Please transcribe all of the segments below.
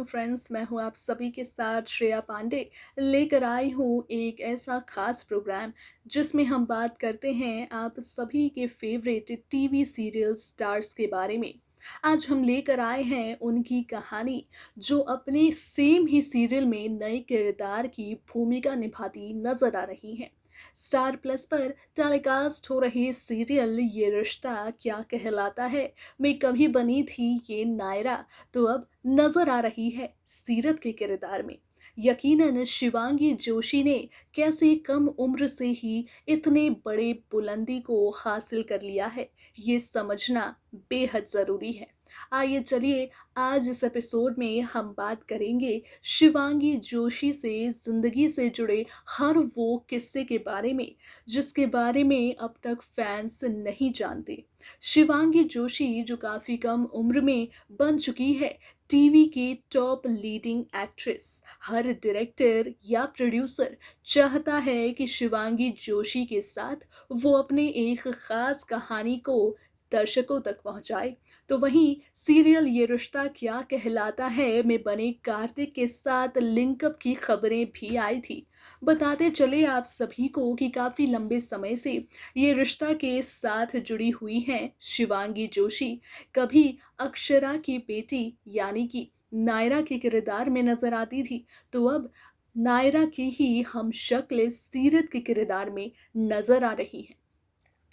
Friends, मैं हूँ आप सभी के साथ श्रेया पांडे। लेकर आई हूँ एक ऐसा खास प्रोग्राम जिसमें हम बात करते हैं आप सभी के फेवरेट टीवी सीरियल स्टार्स के बारे में। आज हम लेकर आए हैं उनकी कहानी जो अपने सेम ही सीरियल में नए किरदार की भूमिका निभाती नजर आ रही हैं। स्टार प्लस पर टेलीकास्ट हो रहे सीरियल ये रिश्ता क्या कहलाता है में कभी बनी थी ये नायरा, तो अब नजर आ रही है सीरत के किरदार में। यकीनन शिवांगी जोशी ने कैसे कम उम्र से ही इतने बड़े बुलंदी को हासिल कर लिया है, ये समझना बेहद जरूरी है। आइए चलिए, आज इस एपिसोड में हम बात करेंगे शिवांगी जोशी से जिंदगी से जुड़े हर वो किस्से के बारे में जिसके बारे में अब तक फैंस नहीं जानते। शिवांगी जोशी जो काफी कम उम्र में बन चुकी है टीवी की टॉप लीडिंग एक्ट्रेस। हर डायरेक्टर या प्रोड्यूसर चाहता है कि शिवांगी जोशी के साथ वो अपने एक खास कहानी को दर्शकों तक पहुंचाए। तो वहीं सीरियल ये रिश्ता क्या कहलाता है में बने कार्तिक के साथ लिंकअप की खबरें भी आई थी। बताते चले आप सभी को कि काफी लंबे समय से ये रिश्ता के साथ जुड़ी हुई हैं शिवांगी जोशी। कभी अक्षरा की बेटी यानी कि नायरा के किरदार में नजर आती थी, तो अब नायरा की ही हम शक्ल सीरत के किरदार में नजर आ रही हैं,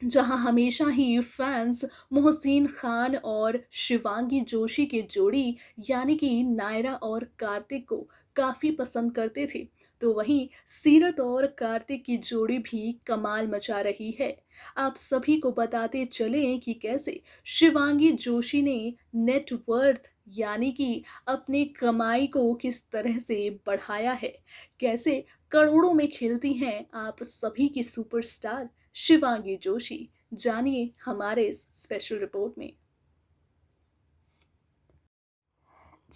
जहां हमेशा ही फैंस मोहसिन खान और शिवांगी जोशी के जोड़ी यानी कि नायरा और कार्तिक को काफी पसंद करते थे। तो वहीं सीरत और कार्तिक की जोड़ी भी कमाल मचा रही है। आप सभी को बताते चलें कि कैसे शिवांगी जोशी ने नेटवर्थ यानी कि अपने कमाई को किस तरह से बढ़ाया है, कैसे करोड़ों में खेलती हैं आप सभी की सुपरस्टार शिवांगी जोशी। जानिए हमारे इस स्पेशल रिपोर्ट में।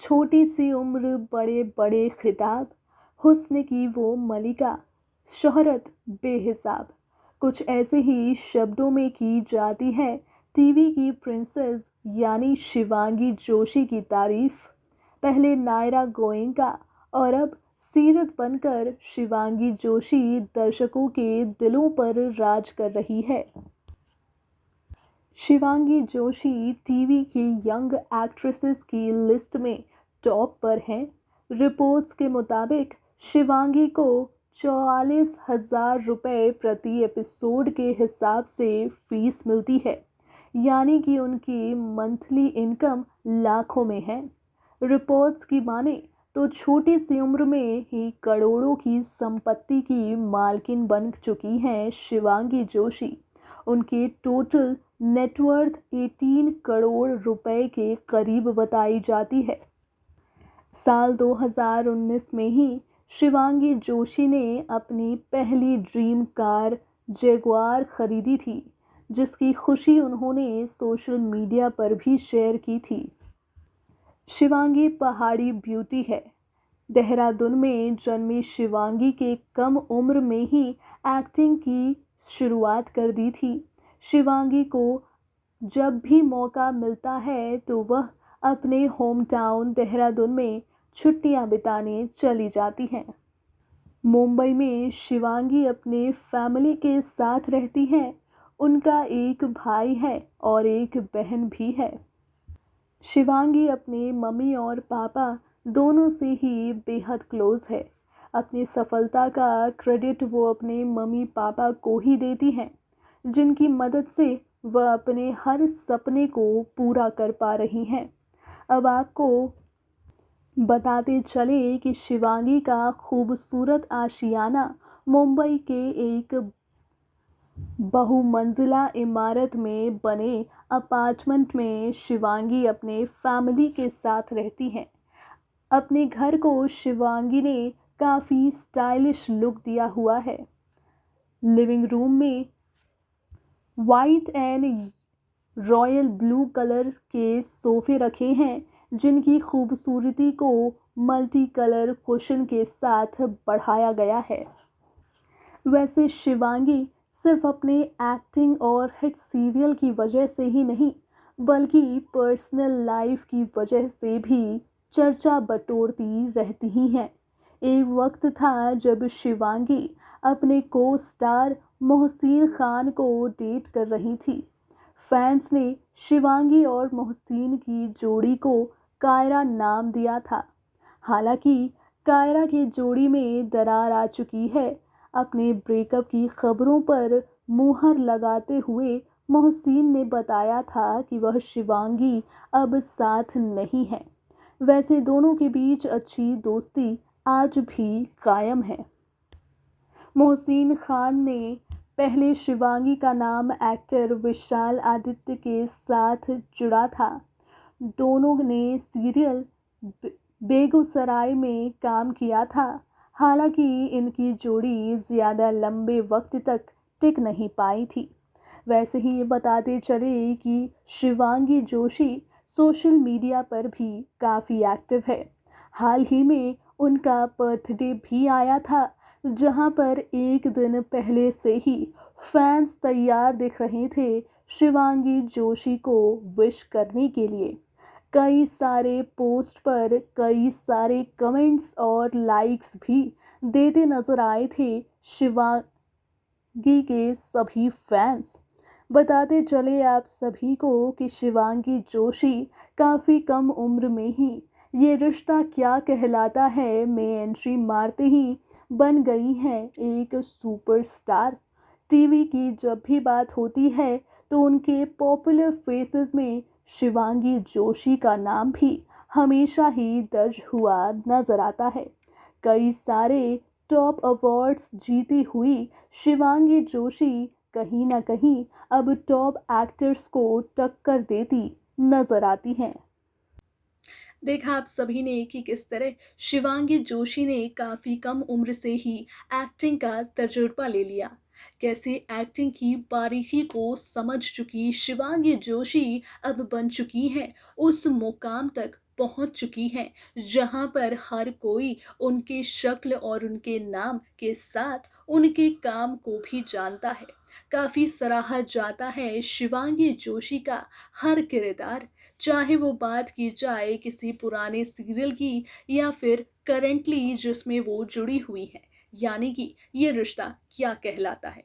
छोटी सी उम्र, बड़े बड़े खिताब, हुस्न की वो मलिका, शोहरत बेहिसाब, कुछ ऐसे ही शब्दों में की जाती है टीवी की प्रिंसेस यानी शिवांगी जोशी की तारीफ। पहले नायरा गोयनका और अब सीरत बनकर शिवांगी जोशी दर्शकों के दिलों पर राज कर रही है। शिवांगी जोशी टीवी की यंग एक्ट्रेसेस की लिस्ट में टॉप पर हैं। रिपोर्ट्स के मुताबिक शिवांगी को 44,000 रुपये प्रति एपिसोड के हिसाब से फीस मिलती है, यानी कि उनकी मंथली इनकम लाखों में है। रिपोर्ट्स की माने तो छोटी सी उम्र में ही करोड़ों की संपत्ति की मालकिन बन चुकी हैं शिवांगी जोशी। उनकी टोटल नेटवर्थ 18 करोड़ रुपए के करीब बताई जाती है। साल 2019 में ही शिवांगी जोशी ने अपनी पहली ड्रीम कार जगुआर खरीदी थी, जिसकी खुशी उन्होंने सोशल मीडिया पर भी शेयर की थी। शिवांगी पहाड़ी ब्यूटी है। देहरादून में जन्मी शिवांगी के कम उम्र में ही एक्टिंग की शुरुआत कर दी थी। शिवांगी को जब भी मौका मिलता है तो वह अपने होम टाउन देहरादून में छुट्टियां बिताने चली जाती हैं। मुंबई में शिवांगी अपने फैमिली के साथ रहती हैं। उनका एक भाई है और एक बहन भी है। शिवांगी अपने मम्मी और पापा दोनों से ही बेहद क्लोज है। अपनी सफलता का क्रेडिट वो अपने मम्मी पापा को ही देती हैं, जिनकी मदद से वह अपने हर सपने को पूरा कर पा रही हैं। अब आपको बताते चले कि शिवांगी का खूबसूरत आशियाना मुंबई के एक बहुमंजिला इमारत में बने अपार्टमेंट में शिवांगी अपने फैमिली के साथ रहती हैं। अपने घर को शिवांगी ने काफ़ी स्टाइलिश लुक दिया हुआ है। लिविंग रूम में white and royal blue colour के सोफे रखे हैं, जिनकी खूबसूरती को मल्टी कलर कुशन के साथ बढ़ाया गया है। वैसे शिवांगी सिर्फ अपने एक्टिंग और हिट सीरियल की वजह से ही नहीं, बल्कि पर्सनल लाइफ की वजह से भी चर्चा बटोरती रहती ही हैं। एक वक्त था जब शिवांगी अपने को स्टार मोहसिन खान को डेट कर रही थी। फैंस ने शिवांगी और मोहसिन की जोड़ी को कायरा नाम दिया था। हालांकि कायरा की जोड़ी में दरार आ चुकी है। अपने ब्रेकअप की खबरों पर मुहर लगाते हुए मोहसिन ने बताया था कि वह शिवांगी अब साथ नहीं है। वैसे दोनों के बीच अच्छी दोस्ती आज भी कायम है। मोहसिन खान ने पहले शिवांगी का नाम एक्टर विशाल आदित्य के साथ जुड़ा था। दोनों ने सीरियल बेगूसराय में काम किया था। हालांकि इनकी जोड़ी ज़्यादा लंबे वक्त तक टिक नहीं पाई थी। वैसे ही ये बताते चले कि शिवांगी जोशी सोशल मीडिया पर भी काफ़ी एक्टिव है। हाल ही में उनका बर्थडे भी आया था, जहां पर एक दिन पहले से ही फैंस तैयार दिख रहे थे शिवांगी जोशी को विश करने के लिए। कई सारे पोस्ट पर कई सारे कमेंट्स और लाइक्स भी देते नजर आए थे शिवांगी के सभी फैंस। बताते चले आप सभी को कि शिवांगी जोशी काफ़ी कम उम्र में ही ये रिश्ता क्या कहलाता है में एंट्री मारते ही बन गई हैं एक सुपरस्टार। टीवी की जब भी बात होती है तो उनके पॉपुलर फेसेस में शिवांगी जोशी का नाम भी हमेशा ही दर्ज हुआ नजर आता है। कई सारे टॉप अवार्ड्स जीती हुई शिवांगी जोशी कहीं ना कहीं अब टॉप एक्टर्स को टक्कर देती नजर आती हैं। देखा आप सभी ने कि किस तरह शिवांगी जोशी ने काफ़ी कम उम्र से ही एक्टिंग का तजुर्बा ले लिया। कैसे एक्टिंग की बारीकी को समझ चुकी शिवांगी जोशी अब बन चुकी हैं उस मुकाम तक पहुंच चुकी हैं जहां पर हर कोई उनके शक्ल और उनके नाम के साथ उनके काम को भी जानता है। काफ़ी सराहा जाता है शिवांगी जोशी का हर किरदार, चाहे वो बात की जाए किसी पुराने सीरियल की या फिर करंटली जिसमें वो जुड़ी हुई है, यानी कि ये रिश्ता क्या कहलाता है।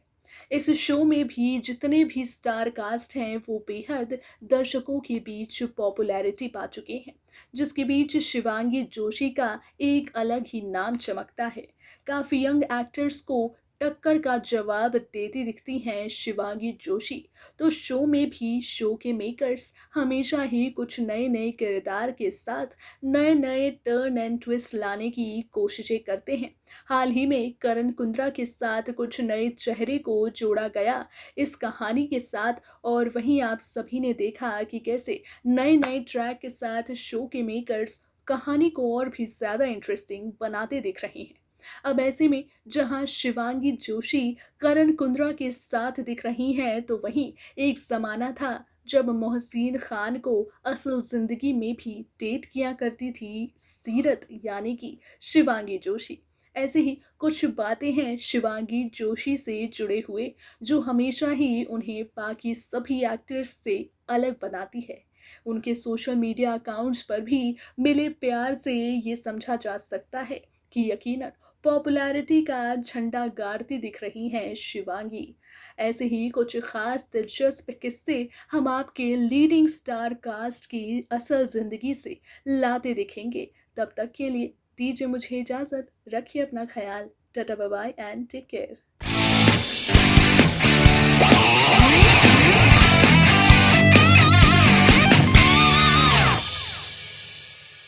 इस शो में भी जितने भी स्टार कास्ट हैं वो बेहद दर्शकों के बीच पॉपुलैरिटी पा चुके हैं, जिसके बीच शिवांगी जोशी का एक अलग ही नाम चमकता है। काफी यंग एक्टर्स को टक्कर का जवाब देती दिखती हैं शिवांगी जोशी। तो शो में भी शो के मेकर्स हमेशा ही कुछ नए नए किरदार के साथ नए नए टर्न एंड ट्विस्ट लाने की कोशिशें करते हैं। हाल ही में करण कुंद्रा के साथ कुछ नए चेहरे को जोड़ा गया इस कहानी के साथ, और वहीं आप सभी ने देखा कि कैसे नए नए ट्रैक के साथ शो के मेकर्स कहानी को और भी ज्यादा इंटरेस्टिंग बनाते दिख रहे हैं। अब ऐसे में जहां शिवांगी जोशी करण कुंद्रा के साथ दिख रही हैं, तो वहीं एक जमाना था जब मोहसिन खान को असल जिंदगी में भी डेट किया करती थी सीरत, यानी कि शिवांगी जोशी। ऐसे ही कुछ बातें हैं शिवांगी जोशी से जुड़े हुए जो हमेशा ही उन्हें बाकी सभी एक्टर्स से अलग बनाती है। उनके सोशल मीडिया अकाउंट्स पर भी मिले प्यार से ये समझा जा सकता है कि यकीनन पॉपुलैरिटी का झंडा गाड़ती दिख रही हैं शिवांगी। ऐसे ही कुछ खास दिलचस्प किस्से हम आपके लीडिंग स्टार कास्ट की असल जिंदगी से लाते दिखेंगे। तब तक के लिए दीजिए मुझे इजाजत, रखिए अपना ख्याल। Tata bye bye and take care.